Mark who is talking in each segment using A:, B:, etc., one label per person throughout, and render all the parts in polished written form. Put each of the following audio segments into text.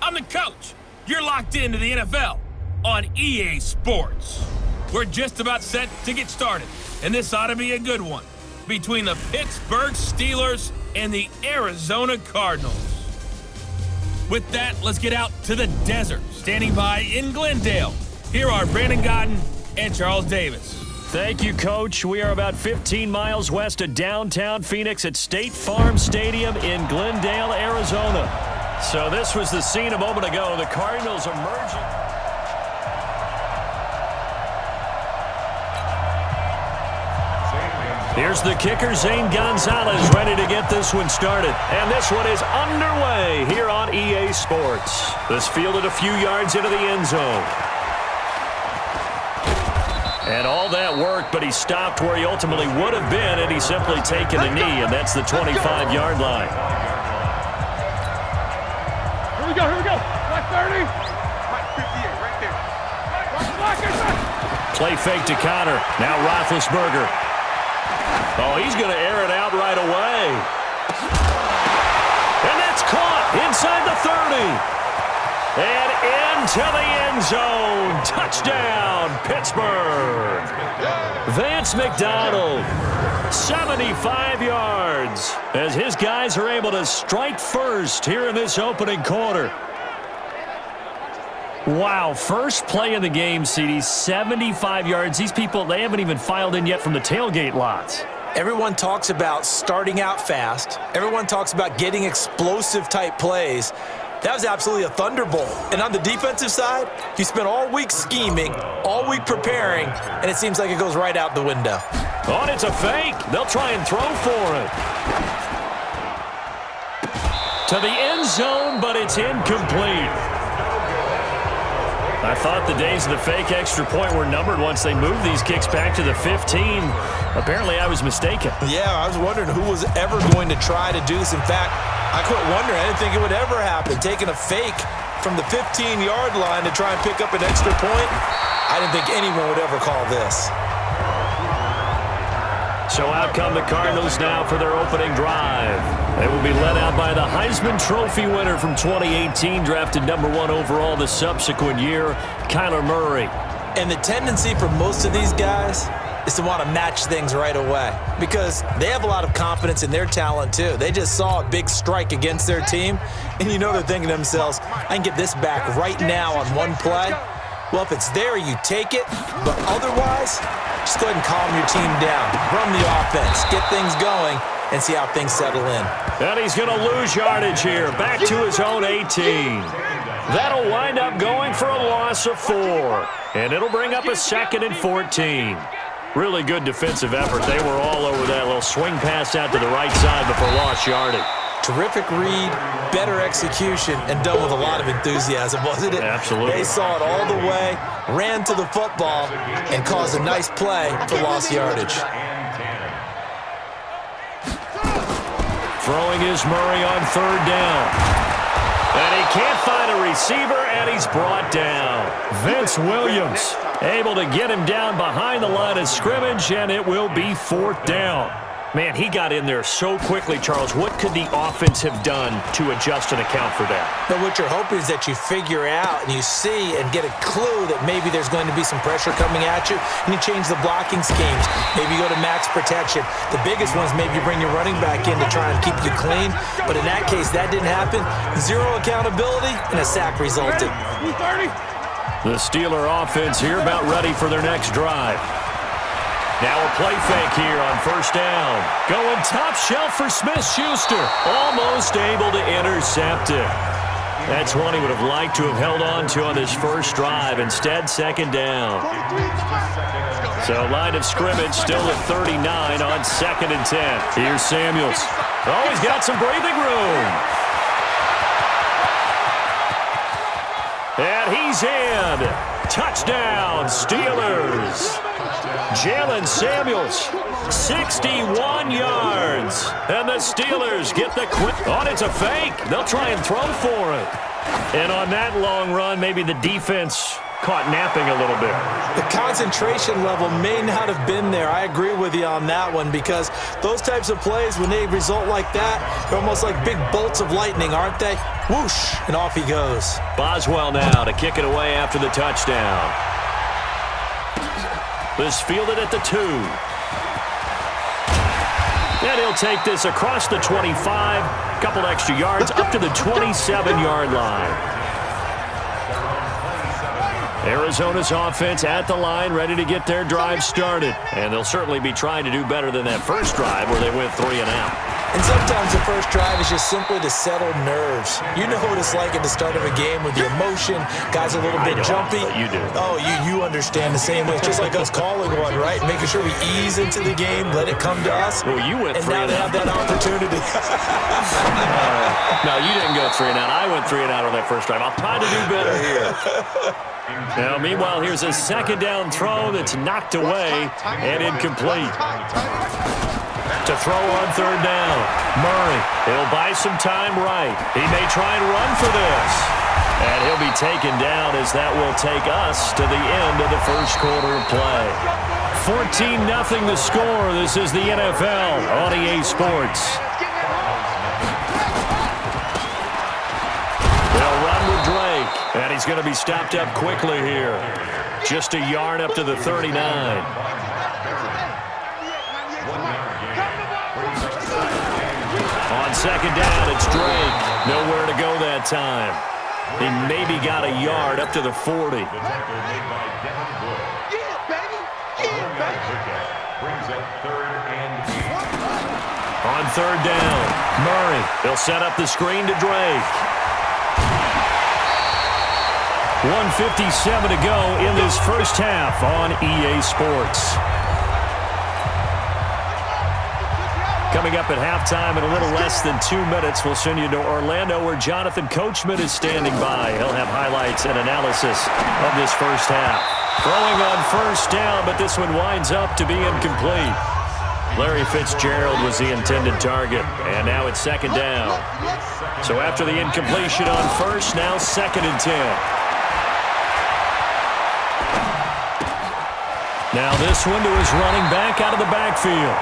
A: I'm the coach. You're locked into the NFL on EA Sports. We're just about set to get started, and this ought to be a good one between the Pittsburgh Steelers and the Arizona Cardinals. With that, let's get out to the desert. Standing by in Glendale, here are Brandon Godden and Charles Davis.
B: Thank you, Coach. We are about 15 miles west of downtown Phoenix at State Farm Stadium in Glendale, Arizona. So this was the scene a moment ago. The Cardinals emerging. Here's the kicker, Zane Gonzalez, ready to get this one started. And this one is underway here on EA Sports. This fielded a few yards into the end zone. And all that worked, but he stopped where he ultimately would have been, and he's simply taken a knee, and that's the 25-yard line.
C: Here we go. Black 30. Black 58, right there. Black.
B: Play fake to Connor. Now Roethlisberger. Oh, he's going to air it out right away. And that's caught inside the 30. And into the end zone. Touchdown, Pittsburgh. Vance McDonald, 75 yards, as his guys are able to strike first here in this opening quarter. Wow, first play of the game, CD, 75 yards. These people, they haven't even filed in yet from the tailgate lots.
D: Everyone talks about starting out fast. Everyone talks about getting explosive-type plays. That was absolutely a thunderbolt. And on the defensive side, you spent all week scheming, all week preparing, and it seems like it goes right out the window.
B: Oh, and it's a fake. They'll try and throw for it. To the end zone, but it's incomplete. I thought the days of the fake extra point were numbered once they moved these kicks back to the 15. Apparently, I was mistaken.
D: Yeah, I was wondering who was ever going to try to do this. In fact, I quit wondering. I didn't think it would ever happen. Taking a fake from the 15-yard line to try and pick up an extra point, I didn't think anyone would ever call this.
B: So out come the Cardinals now for their opening drive. They will be led out by the Heisman Trophy winner from 2018, drafted #1 overall the subsequent year, Kyler Murray.
D: And the tendency for most of these guys is to want to match things right away because they have a lot of confidence in their talent too. They just saw a big strike against their team, and you know they're thinking to themselves, I can get this back right now on one play. Well, if it's there, you take it, but otherwise, just go ahead and calm your team down. Run the offense, get things going, and see how things settle in.
B: And he's going to lose yardage here, back to his own 18. That'll wind up going for a loss of 4, and it'll bring up a 2nd and 14. Really good defensive effort. They were all over that little swing pass out to the right side before lost yardage.
D: Terrific read, better execution, and done with a lot of enthusiasm, wasn't it?
B: Absolutely.
D: They saw it all the way, ran to the football, and caused a nice play for lost yardage.
B: Throwing is Murray on 3rd down. And he can't find a receiver, and he's brought down. Vince Williams able to get him down behind the line of scrimmage, and it will be 4th down. Man, he got in there so quickly, Charles. What could the offense have done to adjust and account for that?
D: But what you're hoping is that you figure out and you see and get a clue that maybe there's going to be some pressure coming at you, and you change the blocking schemes. Maybe you go to max protection. The biggest one is maybe you bring your running back in to try and keep you clean. But in that case, that didn't happen. 0 accountability, and a sack resulted.
B: The Steeler offense here about ready for their next drive. Now a play fake here on 1st down. Going top shelf for Smith-Schuster. Almost able to intercept it. That's one he would have liked to have held on to on his first drive. Instead, 2nd down. So line of scrimmage still at 39 on 2nd and 10. Here's Samuels. Oh, he's got some breathing room. And he's in. Touchdown, Steelers. Jalen Samuels, 61 yards. And the Steelers get the quick. Oh, it's a fake. They'll try and throw for it. And on that long run, maybe the defense caught napping a little bit.
D: The concentration level may not have been there. I agree with you on that one, because those types of plays, when they result like that, they're almost like big bolts of lightning, aren't they? Whoosh, and off he goes.
B: Boswell now to kick it away after the touchdown. This fielded at the 2. And he'll take this across the 25, couple extra yards, up to the 27-yard line. Arizona's offense at the line, ready to get their drive started. And they'll certainly be trying to do better than that first drive where they went 3 and out.
D: And sometimes the first drive is just simply to settle nerves. You know what it's like at the start of a game with the emotion. Guys a little bit jumpy.
B: You do.
D: Oh, you understand the same way. It's just like us calling one, right? Making sure we ease into the game, let it come to us.
B: Well, you went 3 and out.
D: And now they have that opportunity.
B: No, you didn't go 3 and out. I went 3 and out on that first drive. I'll try to do better here. Now, meanwhile, here's a second down throw that's knocked away and incomplete. To throw on third down. Murray, he'll buy some time right. He may try and run for this. And he'll be taken down as that will take us to the end of the first quarter of play. 14-0 the score. This is the NFL on EA Sports. They'll run with Drake. And he's going to be stopped up quickly here. Just a yard up to the 39. On second down, it's Drake. Nowhere to go that time. He maybe got a yard up to the 40. On third down, Murray. They'll set up the screen to Drake. 1:57 to go in this first half on EA Sports. Coming up at halftime in a little less than 2 minutes, we'll send you to Orlando where Jonathan Coachman is standing by. He'll have highlights and analysis of this first half. Throwing on first down, but this one winds up to be incomplete. Larry Fitzgerald was the intended target, and now it's second down. So after the incompletion on first, now 2nd and 10. Now this one to his running back out of the backfield.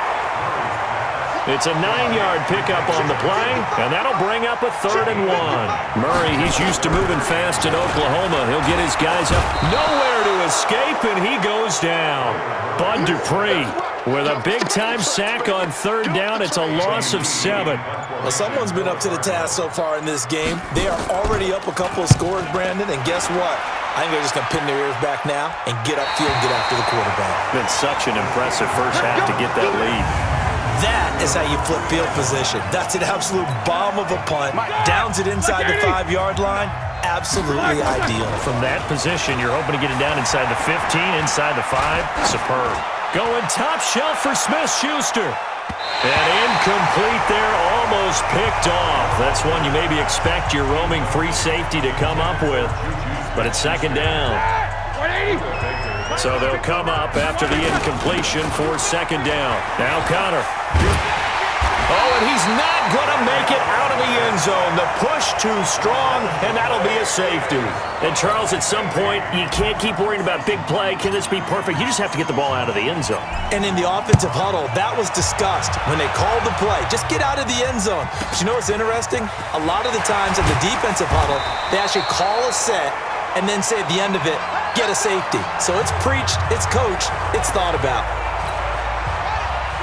B: It's a 9-yard pickup on the play, and that'll bring up a 3rd and 1. Murray, he's used to moving fast in Oklahoma. He'll get his guys up. Nowhere to escape, and he goes down. Bud Dupree with a big-time sack on 3rd down. It's a loss of 7.
D: Well, someone's been up to the task so far in this game. They are already up a couple of scores, Brandon, and guess what? I think they're just going to pin their ears back now and get upfield and get after the quarterback.
B: Been such an impressive first half to get that lead.
D: That is how you flip field position. That's an absolute bomb of a punt. Downs it inside the 5-yard line. Absolutely ideal.
B: From that position, you're hoping to get it down inside the 15, inside the 5. Superb. Going top shelf for Smith-Schuster. And incomplete there, almost picked off. That's one you maybe expect your roaming free safety to come up with. But it's second down. So they'll come up after the incompletion for second down. Now Connor. Oh, and he's not going to make it out of the end zone. The push too strong, and that'll be a safety. And, Charles, at some point, you can't keep worrying about big play. Can this be perfect? You just have to get the ball out of the end zone.
D: And in the offensive huddle, that was discussed when they called the play. Just get out of the end zone. But you know what's interesting? A lot of the times in the defensive huddle, they actually call a set and then say at the end of it, get a safety. So it's preached, it's coached, it's thought about.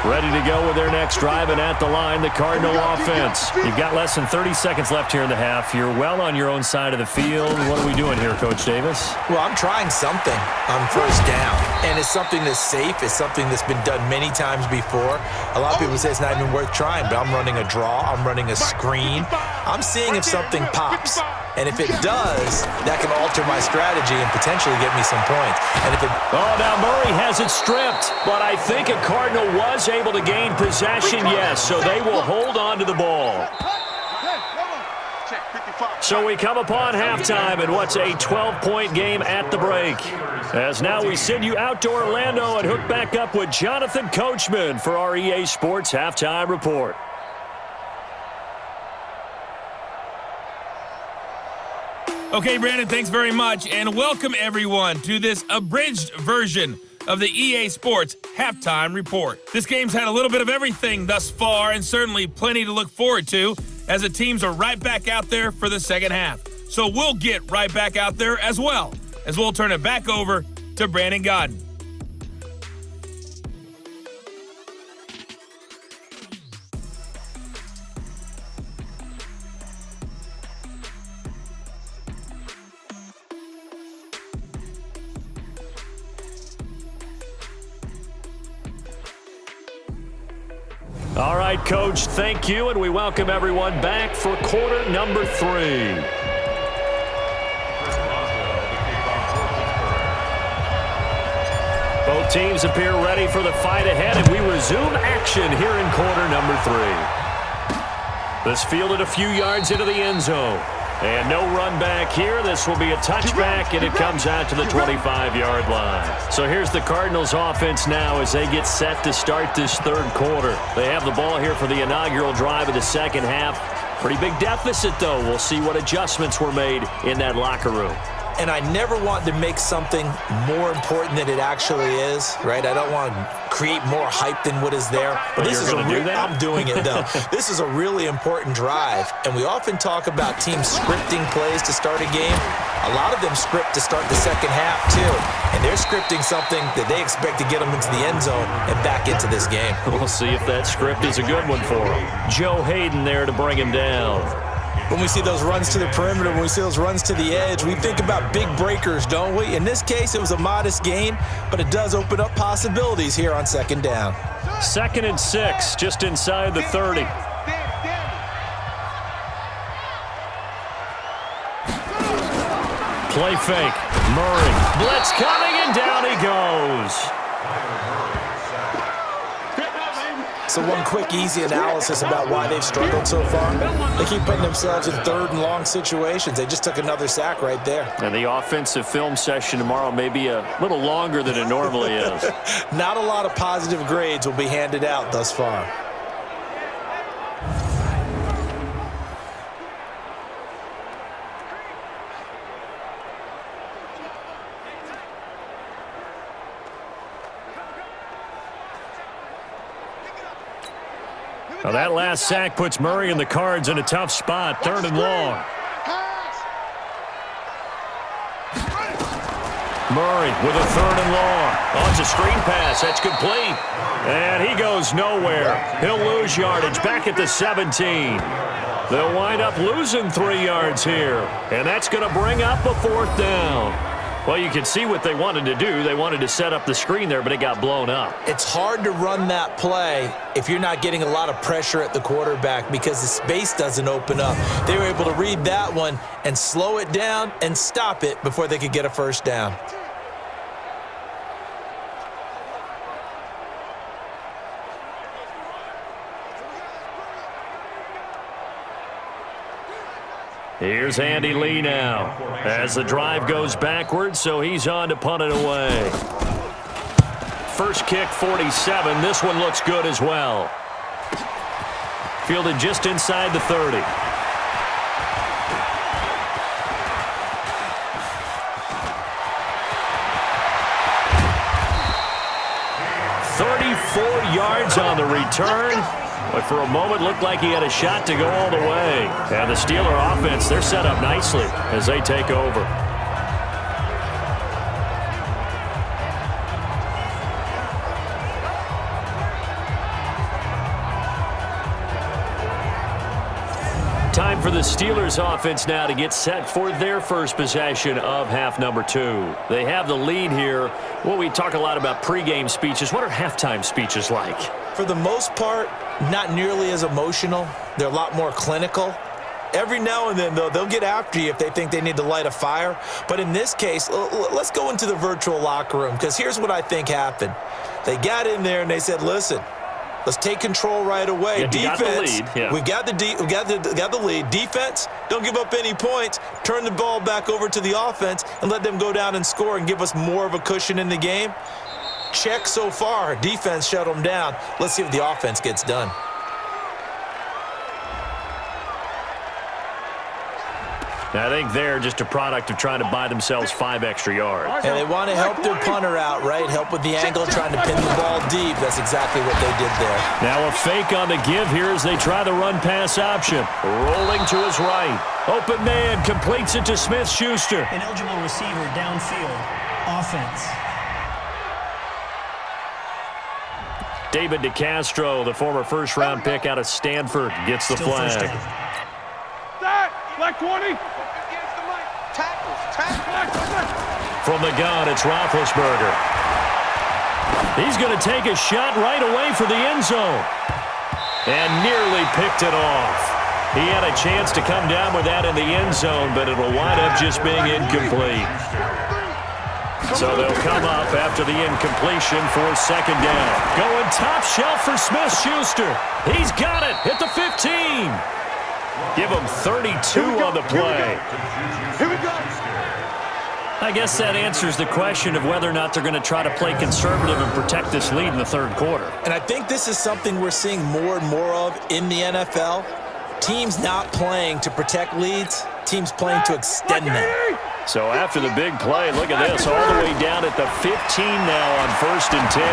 B: Ready to go with their next drive, and at the line, the Cardinal offense. You've got less than 30 seconds left here in the half. You're well on your own side of the field. What are we doing here, Coach Davis?
D: Well, I'm trying something on first down, and it's something that's safe. It's something that's been done many times before. A lot of people say it's not even worth trying, but I'm running a draw. I'm running a screen. I'm seeing if something pops. And if it does, that can alter my strategy and potentially get me some points. And if it...
B: Oh, now Murray has it stripped. But I think a Cardinal was able to gain possession, yes. So they will hold on to the ball.
C: Check 55.
B: So we come upon halftime in what's a 12-point game at the break. As now we send you out to Orlando and hook back up with Jonathan Coachman for our EA Sports Halftime Report.
A: Okay, Brandon, thanks very much, and welcome everyone to this abridged version of the EA Sports Halftime Report. This game's had a little bit of everything thus far, and certainly plenty to look forward to, as the teams are right back out there for the second half. So we'll get right back out there as well, as we'll turn it back over to Brandon Godden.
B: All right, Coach, thank you, and we welcome everyone back for quarter number 3. Both teams appear ready for the fight ahead, and we resume action here in quarter number 3. This fielded a few yards into the end zone. And no run back here. This will be a touchback, and it comes out to the 25-yard line. So here's the Cardinals offense now as they get set to start this third quarter. They have the ball here for the inaugural drive of the second half. Pretty big deficit, though. We'll see what adjustments were made in that locker room.
D: And I never want to make something more important than it actually is, right? I don't want to create more hype than what is there. But this is I'm doing it, though. This is a really important drive, and we often talk about teams scripting plays to start a game. A lot of them script to start the second half, too. And they're scripting something that they expect to get them into the end zone and back into this game.
B: We'll see if that script is a good one for them. Joe Hayden there to bring him down.
D: When we see those runs to the perimeter, when we see those runs to the edge, we think about big breakers, don't we? In this case, it was a modest gain, but it does open up possibilities here on second down.
B: 2nd and 6, just inside the 30. Play fake. Murray. Blitz coming, and down he goes.
D: So one quick, easy analysis about why they've struggled so far. They keep putting themselves in third and long situations. They just took another sack right there.
B: And the offensive film session tomorrow may be a little longer than it normally is.
D: Not a lot of positive grades will be handed out thus far.
B: Now that last sack puts Murray and the Cards in a tough spot, 3rd and long. Murray with a 3rd and long. Oh, it's a screen pass. That's complete. And he goes nowhere. He'll lose yardage back at the 17. They'll wind up losing 3 yards here. And that's going to bring up a 4th down. Well, you can see what they wanted to do. They wanted to set up the screen there, but it got blown up.
D: It's hard to run that play if you're not getting a lot of pressure at the quarterback because the space doesn't open up. They were able to read that one and slow it down and stop it before they could get a first down.
B: Here's Andy Lee now as the drive goes backwards, so he's on to punt it away. First kick, 47. This one looks good as well. Fielded just inside the 30. Yards on the return, but for a moment looked like he had a shot to go all the way. And the Steeler offense, they're set up nicely as they take over. Time for the Steelers offense now to get set for their first possession of half number 2. They have the lead here. Well, we talk a lot about pregame speeches. What are halftime speeches like?
D: For the most part, not nearly as emotional. They're a lot more clinical. Every now and then, though, they'll get after you if they think they need to light a fire. But in this case, let's go into the virtual locker room, because here's what I think happened. They got in there and they said, listen, Let's take control right away.
B: Yeah,
D: Defense,
B: got the lead. Yeah.
D: we got the lead. Defense, don't give up any points. Turn the ball back over to the offense and let them go down and score and give us more of a cushion in the game. Check so far. Defense shut them down. Let's see what the offense gets done.
B: I think they're just a product of trying to buy themselves 5 extra yards.
D: And they want to help their punter out, right? Help with the angle, trying to pin the ball deep. That's exactly what they did there.
B: Now a fake on the give here as they try the run-pass option. Rolling to his right. Open man, completes it to Smith-Schuster.
E: An eligible receiver downfield. Offense.
B: David DeCastro, the former first-round pick out of Stanford, gets the
E: Still first
B: flag.
E: down.
C: That, like 20.
B: From the gun, it's Roethlisberger. He's going to take a shot right away for the end zone. And nearly picked it off. He had a chance to come down with that in the end zone, but it'll wind up just being incomplete. So they'll come up after the incompletion for second down. Going top shelf for Smith-Schuster. He's got it at the 15. Give him 32 on the play.
C: Here we go.
B: I guess that answers the question of whether or not they're going to try to play conservative and protect this lead in the third quarter.
D: And I think this is something we're seeing more and more of in the NFL. Teams not playing to protect leads, teams playing to extend them.
B: So after the big play, look at this, all the way down at the 15 now on 1st and 10.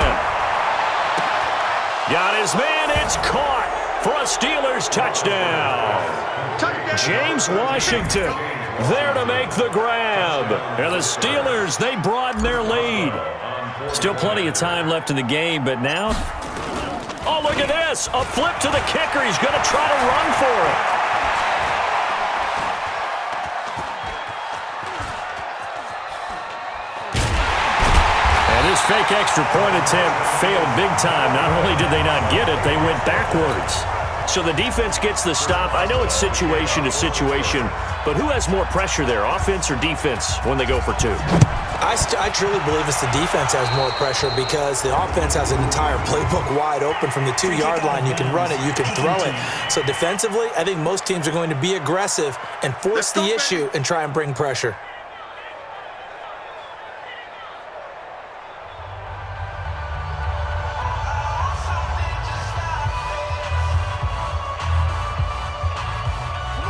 B: Got his man, it's caught for a Steelers touchdown. James Washington there to make the grab. And the Steelers, they broaden their lead. Still plenty of time left in the game, but now, oh, look at this, a flip to the kicker. He's going to try to run for it. This fake extra point attempt failed big time. Not only did they not get it, they went backwards. So the defense gets the stop. I know it's situation to situation, but who has more pressure there, offense or defense, when they go for 2?
D: I truly believe it's the defense has more pressure because the offense has an entire playbook wide open from the 2-yard line. You can run it, you can throw it. So defensively, I think most teams are going to be aggressive and force the issue and try and bring pressure.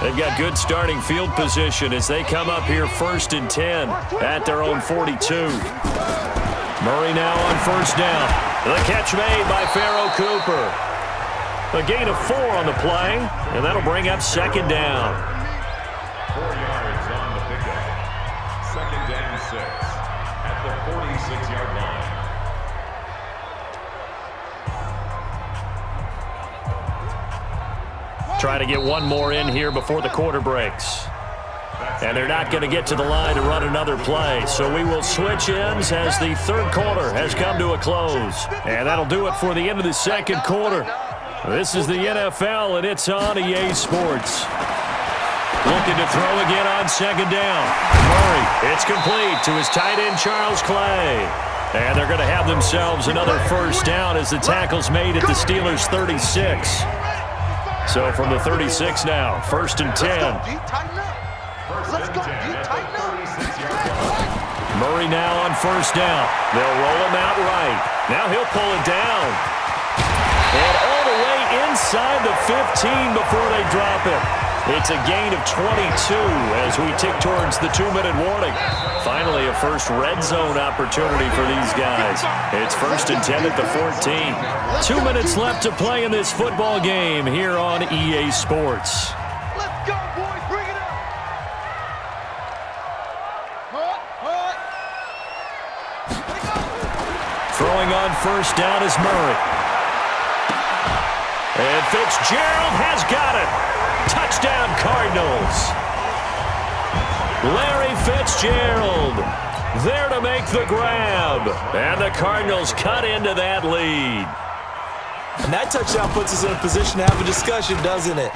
B: They've got good starting field position as they come up here 1st and 10 at their own 42. Murray now on 1st down. The catch made by Pharaoh Cooper. A gain of 4 on the play, and that'll bring up 2nd down.
F: 4 yards on the pickup. 2nd and 6 at the 46-yard line.
B: Try to get one more in here before the quarter breaks. And they're not going to get to the line to run another play. So we will switch ends as the third quarter has come to a close. And that'll do it for the end of the second quarter. This is the NFL, and it's on EA Sports. Looking to throw again on 2nd down. Murray, it's complete to his tight end, Charles Clay. And they're going to have themselves another 1st down as the tackle's made at the Steelers' 36. So from the 36 now, 1st and 10.
C: Let's go.
B: Murray now on 1st down. They'll roll him out right. Now he'll pull it down. And all the way inside the 15 before they drop it. It's a gain of 22 as we tick towards the 2-minute warning. Finally, a first red zone opportunity for these guys. It's 1st and 10 at the 14. 2 minutes left to play in this football game here on EA Sports.
C: Let's go, boys. Bring it up.
B: Throwing on 1st down is Murray. And Fitzgerald has got it. Touchdown, Cardinals. Larry Fitzgerald there to make the grab. And the Cardinals cut into that lead.
D: And that touchdown puts us in a position to have a discussion, doesn't it?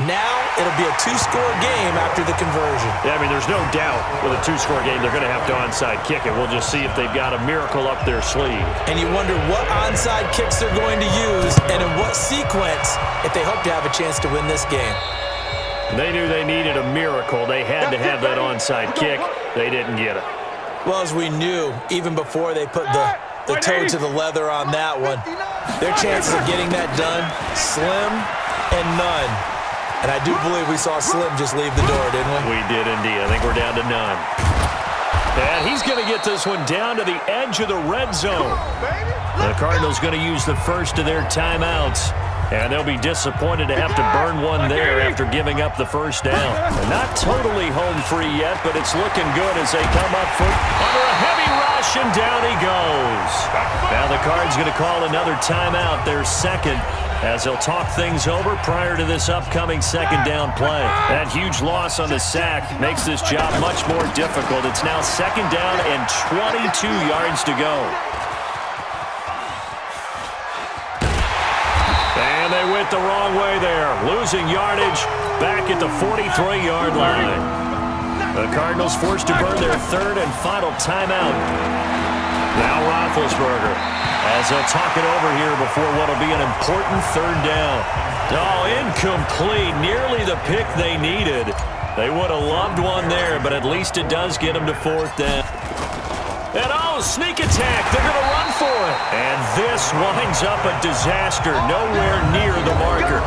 D: Now it'll be a 2-score game after the conversion.
B: Yeah, I mean, there's no doubt with a 2-score game they're going to have to onside kick it. We'll just see if they've got a miracle up their sleeve.
D: And you wonder what onside kicks they're going to use and in what sequence if they hope to have a chance to win this game.
B: They knew they needed a miracle. They had to have that onside kick. They didn't get it.
D: Well, as we knew, even before they put the toe to the leather on that one, their chances of getting that done, slim and none. And I do believe we saw Slim just leave the door, didn't we?
B: We did indeed. I think we're down to none. And he's going to get this one down to the edge of the red zone. The Cardinals going to use the first of their timeouts. And they'll be disappointed to have to burn one there after giving up the first down. They're not totally home free yet, but it's looking good as they come up under a heavy rush, and down he goes. Now the Cards going to call another timeout, their second, as they'll talk things over prior to this upcoming second down play. That huge loss on the sack makes this job much more difficult. It's now second down and 22 yards to go. And they went the wrong way there, losing yardage back at the 43-yard line. The Cardinals forced to burn their third and final timeout. Now Roethlisberger, as they'll talk it over here before what will be an important third down. Oh, incomplete, nearly the pick they needed. They would have loved one there, but at least it does get them to fourth down. And oh, sneak attack. They're going to run for it. And this winds up a disaster, nowhere near the marker.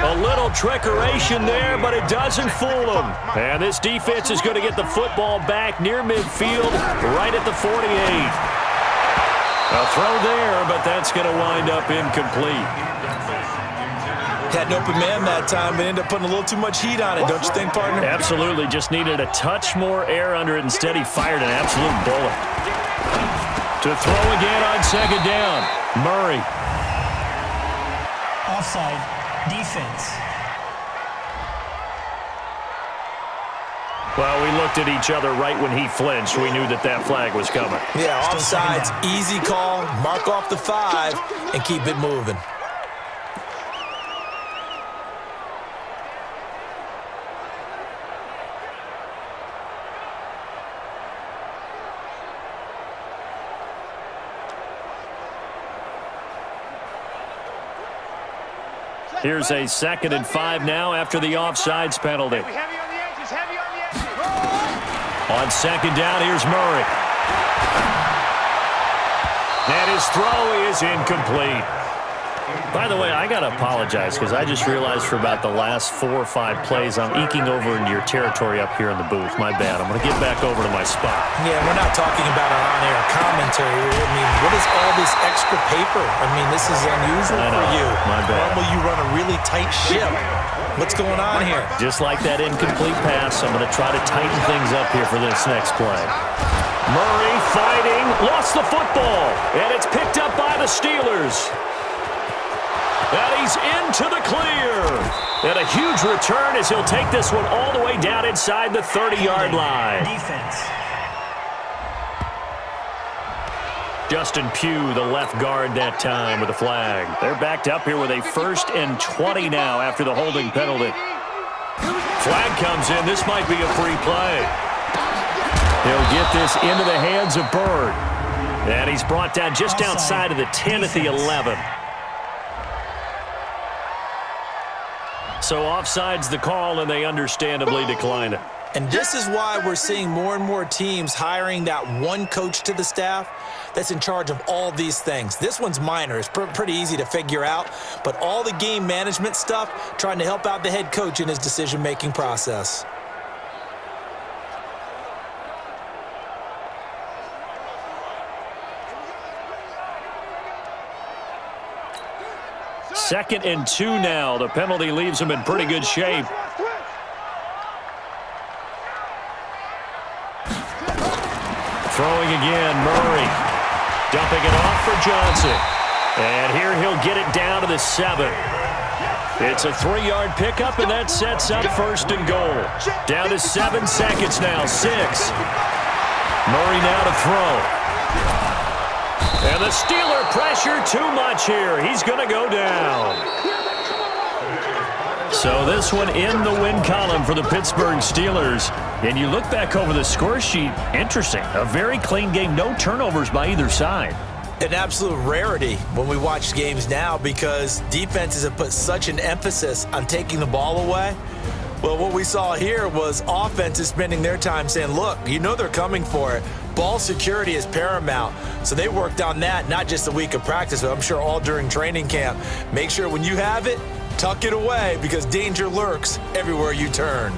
B: A little trickeration there, but it doesn't fool them. And this defense is going to get the football back near midfield, right at the 48. A throw there, but that's going to wind up incomplete.
D: Had an open man that time, but ended up putting a little too much heat on it, don't you think, partner?
B: Absolutely. Just needed a touch more air under it. Instead, he fired an absolute bullet. To throw again on second down. Murray.
E: Offside. Defense.
B: Well, we looked at each other right when he flinched. We knew that that flag was coming.
D: Yeah, offsides, easy call, mark off the 5, and keep it moving.
B: Here's a 2nd and 5 now after the offsides penalty. On second down, here's Murray. And his throw is incomplete. By the way, I got to apologize because I just realized for about the last 4 or 5 plays I'm eking over into your territory up here in the booth. My bad. I'm going to get back over to my spot.
D: Yeah, we're not talking about our on-air commentary. I mean, what is all this extra paper? I mean, this is unusual for you.
B: My bad.
D: Normally you run a really tight ship. What's going on here?
B: Just like that incomplete pass, I'm going to try to tighten things up here for this next play. Murray fighting, lost the football, and it's picked up by the Steelers. And he's into the clear. And a huge return as he'll take this one all the way down inside the 30-yard line.
E: Defense.
B: Justin Pugh, the left guard that time with a flag. They're backed up here with a 1st and 20 now after the holding penalty. Flag comes in. This might be a free play. He'll get this into the hands of Bird. And he's brought down just outside of the 10 at the 11. So offside's the call, and they understandably declined it.
D: And this is why we're seeing more and more teams hiring that one coach to the staff that's in charge of all these things. This one's minor. It's pretty easy to figure out. But all the game management stuff, trying to help out the head coach in his decision-making process.
B: Second and 2 now. The penalty leaves them in pretty good shape. Throwing again, Murray. Dumping it off for Johnson. And here he'll get it down to the 7. It's a 3-yard pickup, and that sets up 1st and goal. Down to 7 seconds now, 6. Murray now to throw. And the Steeler pressure too much here. He's going to go down. So this one in the win column for the Pittsburgh Steelers. And you look back over the score sheet, interesting. A very clean game, no turnovers by either side.
D: an absolute rarity when we watch games now because defenses have put such an emphasis on taking the ball away. Well, what we saw here was offenses spending their time saying, look, you know they're coming for it. Ball security is paramount. So they worked on that, not just a week of practice, but I'm sure all during training camp. Make sure when you have it, tuck it away because danger lurks everywhere you turn.